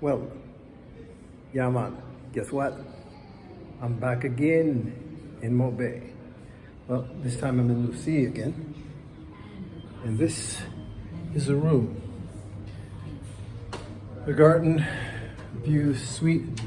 Well, yeah man, guess what? I'm back again in Mo Bay. Well, this time I'm in Lucy again. And this is a room. The garden view suite.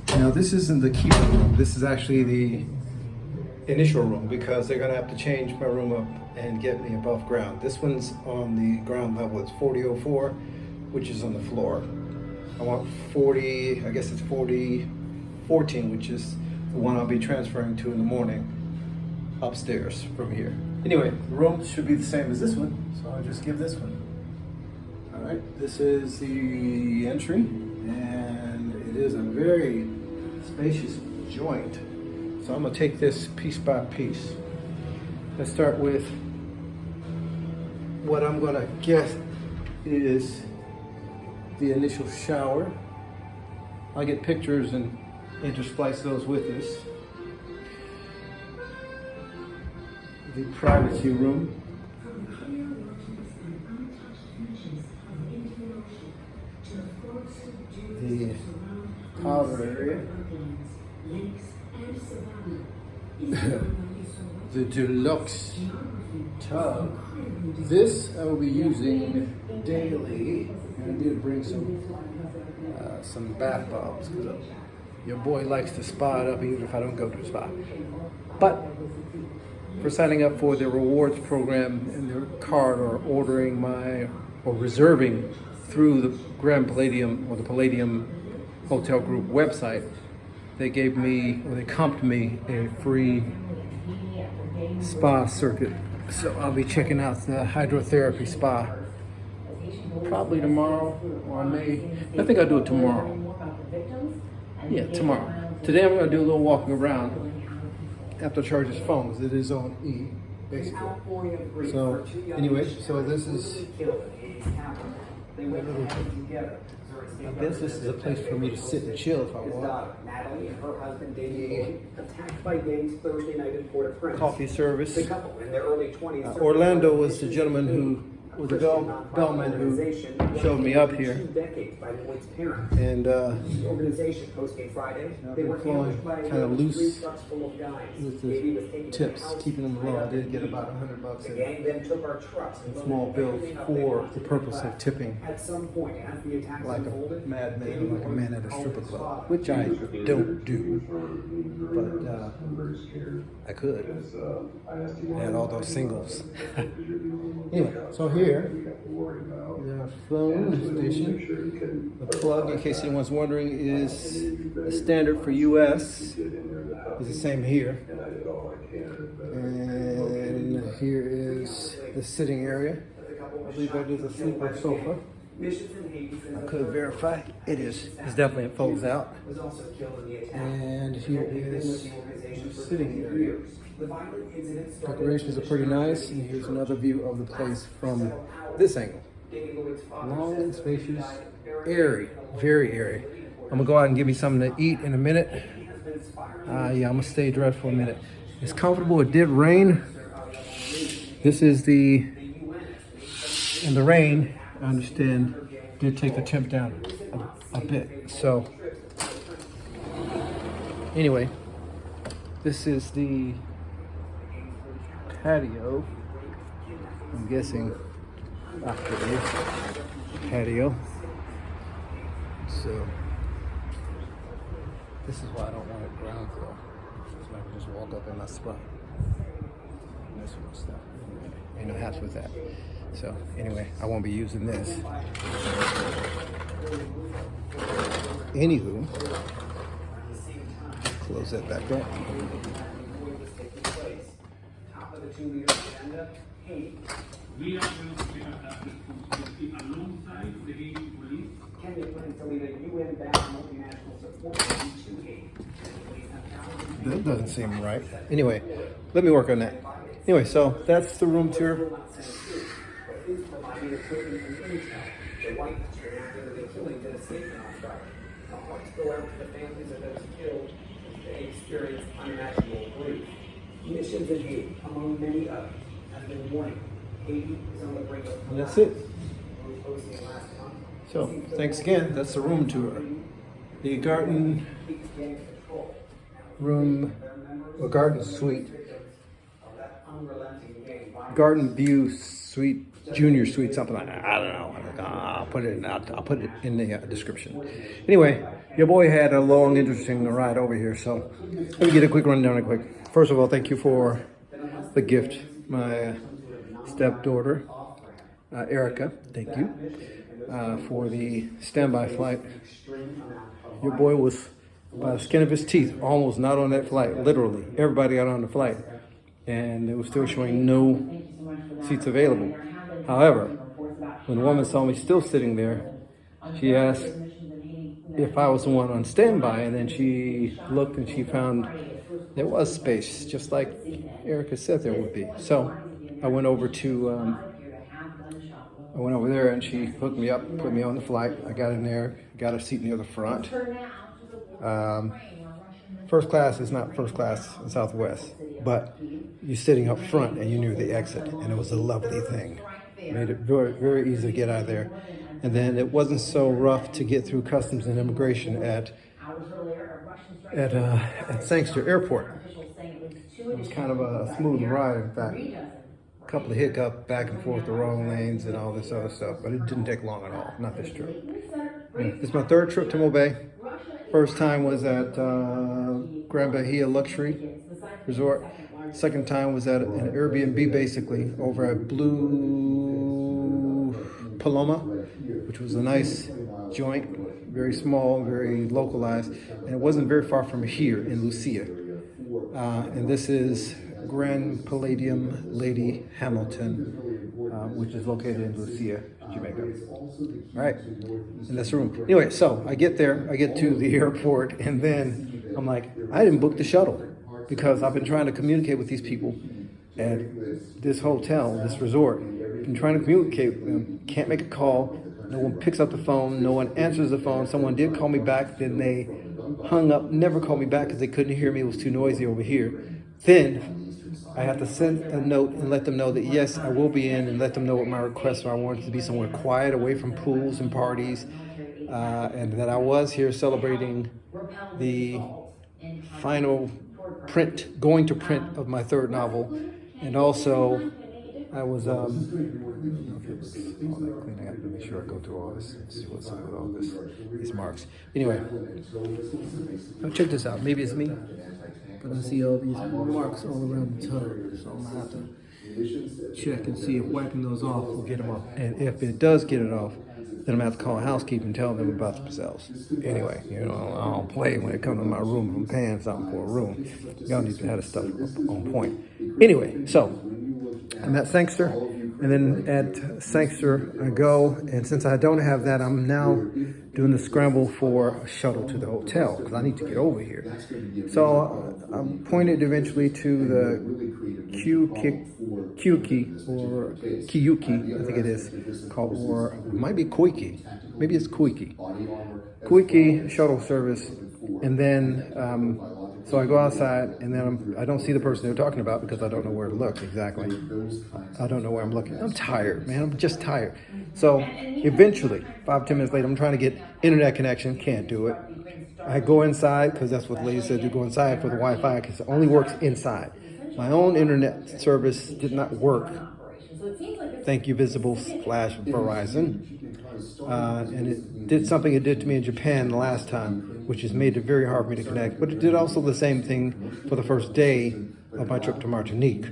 Now this isn't the keeper room. This is actually the initial room because they're gonna have to change my room up and get me above ground. This one's on the ground level. It's 4004, which is on the floor. I want 40, I guess it's 4014, which is the one I'll be transferring to in the morning upstairs from here. Anyway, the room should be the same as this one, so I'll just give this one. All right, this is the entry, and it is a very spacious joint. So I'm gonna take this piece by piece. Let's start with what I'm gonna guess is the initial shower. I'll get pictures and intersplice those with this. The privacy room. The powder area. The deluxe tub. This I will be using daily. And I did bring some bath bombs because your boy likes to spa it up even if I don't go to the spa. But for signing up for the rewards program and their card or ordering or reserving through the Grand Palladium or the Palladium Hotel Group website, they gave me, or they comped me, a free spa circuit. So I'll be checking out the hydrotherapy spa probably tomorrow, or I think I'll do it tomorrow. Yeah, tomorrow. Today I'm gonna do a little walking around. Have to charge his phone because it is on E, basically. So anyway, so this is, I guess this is a place for me to sit and chill if I want. Natalie and her husband David attacked by gangs Thursday night in Port-au-Prince. Coffee service. The couple in their early 20s. Orlando was the gentleman who was the bellman who showed me up here. 2 decades by Lloyd's parents. And the organization posting Friday, they were flowing by kind of loose trucks full of guys. with the tips, keeping them low. I did get about $100 The gang then took our trucks and small bills for the purpose of tipping, at some point as the attacks like a unfolded, madman, like a man at a stripper club, which I don't do, but I could. I had all those singles. Anyway, so here, the phone station, the plug, in case anyone's wondering, is the standard for US, is the same here. And here is the sitting area. I believe that is a sleeper sofa. I could verify. It is. It's definitely, it folds out. And here is the sitting area. Decorations are pretty nice. And here's another view of the place from this angle. Long and spacious, airy, very airy. I'm gonna go out and give me something to eat in a minute. Yeah, I'm gonna stay dressed for a minute. It's comfortable. It did rain. This is and the rain, I understand, did take the temp down a bit. So anyway, this is the patio. I'm guessing after this patio. So this is why I don't want a ground floor. So I can just walk up in my spot. And this one stuff. Ain't no hassle with that. So anyway, I won't be using this. Anywho, close that back up. We are going to be alongside the Haiti police. Kenya plans to lead a UN-backed multinational support team to Haiti. That doesn't seem right. Anyway, let me work on that. Anyway, so that's the room tour. The whites reacted to the killing to the statement on Friday. The whites go out to the families of those killed. They experience unimaginable grief. Missions in Haiti, among many others, have been warning Haiti is on the brink of And that's it. So, thanks again. That's the room tour. The garden room, or garden suite, garden view suite, junior suite, something like that. I don't know. I'll put it in the description. Anyway, your boy had a long, interesting ride over here, so let me get a quick rundown real quick. First of all, thank you for the gift. My stepdaughter, Erica, thank you for the standby flight. Your boy was, by the skin of his teeth, almost not on that flight, literally. Everybody got on the flight, and it was still showing no seats available. However, when the woman saw me still sitting there, she asked if I was the one on standby, and then she looked and she found there was space, just like Erica said there would be. So I went over there and she hooked me up, put me on the flight. I got in there, got a seat near the front. First class is not first class in Southwest, but you're sitting up front and you're near the exit, and it was a lovely thing. Made it very, very easy to get out of there. And then it wasn't so rough to get through customs and immigration at Sangster Airport. It was kind of a smooth ride, in fact. A couple of hiccups back and forth, the wrong lanes and all this other stuff, but it didn't take long at all, not this trip. This is my third trip to Mobay. First time was at Grand Bahia Luxury Resort. Second time was at an Airbnb, basically, over at Blue Paloma, which was a nice joint, very small, very localized, and it wasn't very far from here in Lucia. And this is Grand Palladium Lady Hamilton, which is located in Lucia, Jamaica. All right, in this room. Anyway, so I get there, I get to the airport, and then I'm like, I didn't book the shuttle because I've been trying to communicate with these people at this hotel, this resort. Been trying to communicate with them, can't make a call. No one picks up the phone, no one answers the phone. Someone did call me back, then they hung up, never called me back because they couldn't hear me, it was too noisy over here. Then I have to send a note and let them know that yes, I will be in, and let them know what my requests are. I wanted to be somewhere quiet, away from pools and parties, and that I was here celebrating the final going to print of my third novel, and also I was I got to make sure I go through all this, see what's up with all these marks. Anyway, check this out. Maybe it's me, but I see all these marks all around the tub, so I'm gonna have to check and see if wiping those off will get them off. And if it does get it off, then I'm gonna have to call housekeeping and tell them about themselves. Anyway, I don't play when it comes to my room. If I'm paying something for a room, y'all need to have the stuff on point. Anyway, so I'm at Sangster, and then at Sangster I go, and since I don't have that, I'm now doing the scramble for a shuttle to the hotel because I need to get over here. So I'm pointed eventually to the Kiyuki, or Kiyuki, I think it is called, or it might be Koiki. Maybe it's Koiki shuttle service, and then so I go outside, and then I don't see the person they're talking about because I don't know where to look exactly. I don't know where I'm looking. I'm tired, man. I'm just tired. So eventually, 5-10 minutes later, I'm trying to get internet connection. Can't do it. I go inside because that's what the lady said, to go inside for the Wi-Fi because it only works inside. My own internet service did not work. Thank you, Visible / Verizon. And it did something it did to me in Japan the last time, which has made it very hard for me to connect. But it did also the same thing for the first day of my trip to Martinique.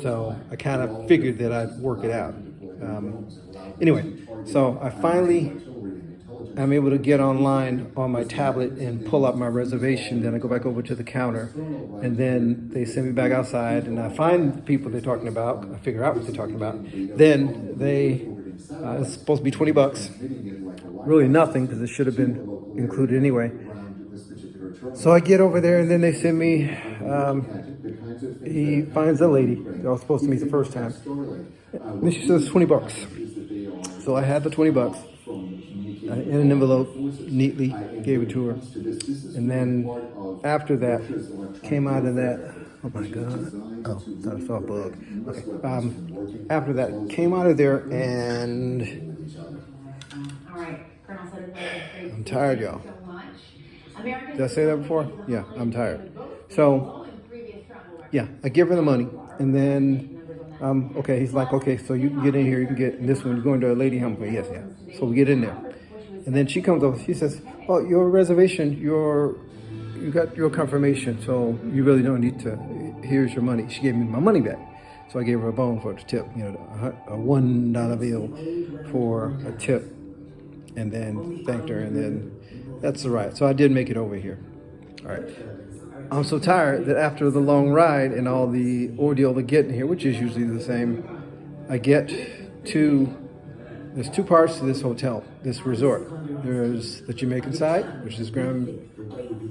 So I kind of figured that I'd work it out. Anyway, so I finally am able to get online on my tablet and pull up my reservation. Then I go back over to the counter, and then they send me back outside, and I find the people they're talking about. I figure out what they're talking about. Then it's supposed to be $20. Really nothing, because it should have been included anyway. So I get over there, and then they send me, he finds a lady that I was supposed to meet the first time. And she says $20. So I had the $20 in an envelope, neatly gave it to her. And then after that, came out of that, oh my God. Oh, thought I saw a bug. Okay. After that, came out of there and I'm tired, y'all. Did I say that before? Yeah, I'm tired. So, yeah, I give her the money, and then, okay, he's like, okay, so you can get in here, you can get in this one, you're going to a Lady Hamilton. Yes, yeah. So we get in there. And then she comes over, she says, oh, your reservation, you got your confirmation, so you really don't need to, here's your money. She gave me my money back. So I gave her a bone for the tip, you know, a $1 bill for a tip, and then thanked her, and then that's all right. So I did make it over here. All right. I'm so tired that after the long ride and all the ordeal of getting here, which is usually the same, I get to, there's two parts to this hotel, this resort. There's the Jamaican side, which is Grand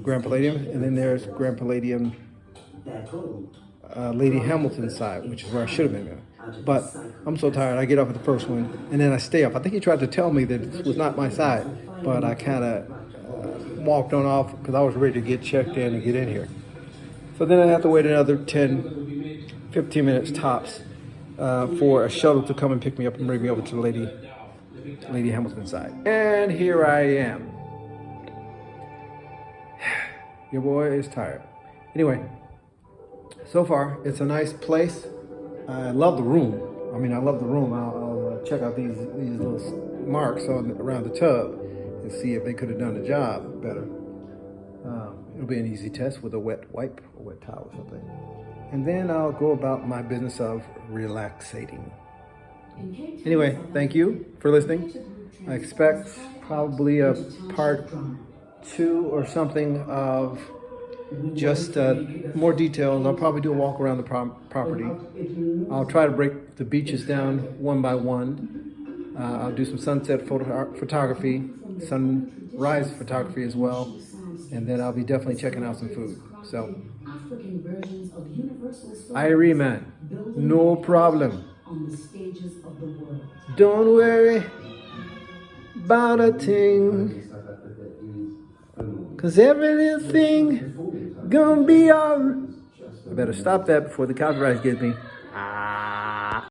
Palladium, and then there's Grand Palladium Lady Hamilton side, which is where I should have been there. But I'm so tired, I get up at the first one, and then I stay up. I think he tried to tell me that it was not my side, but I kind of walked on off because I was ready to get checked in and get in here. So then I have to wait another 10, 15 minutes tops for a shuttle to come and pick me up and bring me over to the Lady Hamilton side. And here I am. Your boy is tired. Anyway, so far it's a nice place. I love the room. I mean, I love the room. I'll check out these little marks around the tub and see if they could have done the job better. It'll be an easy test with a wet wipe or wet towel or something. And then I'll go about my business of relaxating. Anyway, thank you for listening. I expect probably a part 2 or something of just more details. I'll probably do a walk around the property. I'll try to break the beaches down one by one. I'll do some sunset photography, sunrise photography as well. And then I'll be definitely checking out some food. So, Irie man, no problem. Don't worry about a thing, 'cause every little thing gonna be alright. I better stop that before the copyright gets me.